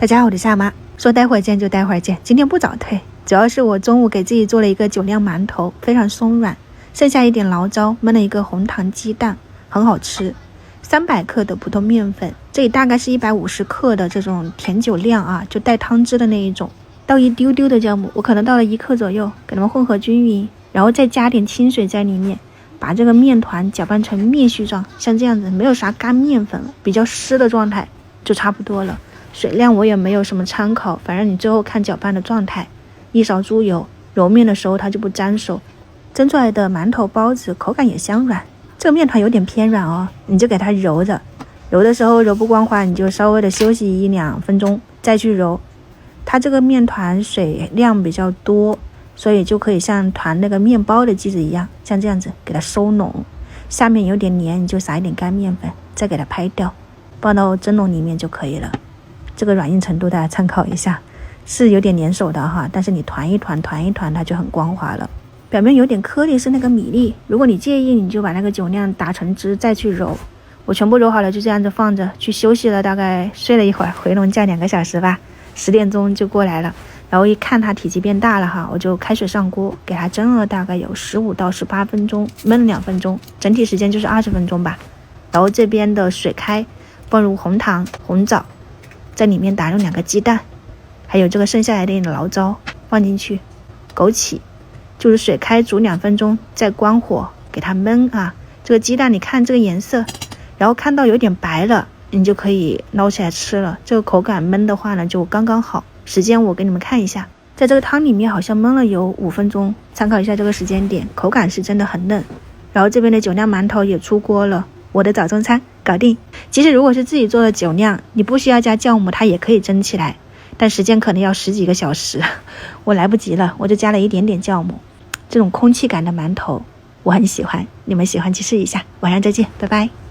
大家好，我是夏妈，说待会儿见就待会儿见，今天不早退，主要是我中午给自己做了一个酒酿馒头，非常松软，剩下一点醪糟，焖了一个红糖鸡蛋，很好吃。300克的普通面粉，这里大概是150克的这种甜酒酿啊，就带汤汁的那一种，倒一丢丢的酵母，我可能倒了1克左右，给它们混合均匀，然后再加点清水在里面，把这个面团搅拌成面絮状，像这样子，没有啥干面粉了，比较湿的状态就差不多了。水量我也没有什么参考，反正你最后看搅拌的状态。1勺猪油，揉面的时候它就不粘手。蒸出来的馒头包子口感也香软，这个面团有点偏软哦，你就给它揉着，揉的时候揉不光滑，你就稍微的休息1-2分钟再去揉。它这个面团水量比较多，所以就可以像团那个面包的机子一样，像这样子给它收拢，下面有点黏，你就撒一点干面粉，再给它拍掉，放到蒸笼里面就可以了。这个软硬程度大家参考一下，是有点粘手的哈，但是你团一团它就很光滑了。表面有点颗粒是那个米粒，如果你介意你就把那个酒酿打成汁再去揉。我全部揉好了就这样子放着，去休息了，大概睡了一会儿，回笼觉2个小时吧，10点钟就过来了。然后一看它体积变大了哈，我就开水上锅，给它蒸了大概有15到18分钟，焖2分钟，整体时间就是20分钟吧。然后这边的水开，放入红糖、红枣，在里面打入2个鸡蛋，还有这个剩下来的醪糟放进去，枸杞，就是水开煮2分钟，再关火给它焖啊。这个鸡蛋你看这个颜色，然后看到有点白了，你就可以捞起来吃了。这个口感焖的话呢就刚刚好，时间我给你们看一下，在这个汤里面好像焖了有5分钟，参考一下这个时间点，口感是真的很嫩。然后这边的酒酿馒头也出锅了，我的早中餐搞定。其实如果是自己做的酒酿，你不需要加酵母，它也可以蒸起来，但时间可能要10几个小时，我来不及了，我就加了一点点酵母。这种空气感的馒头我很喜欢，你们喜欢去试一下。晚上再见，拜拜。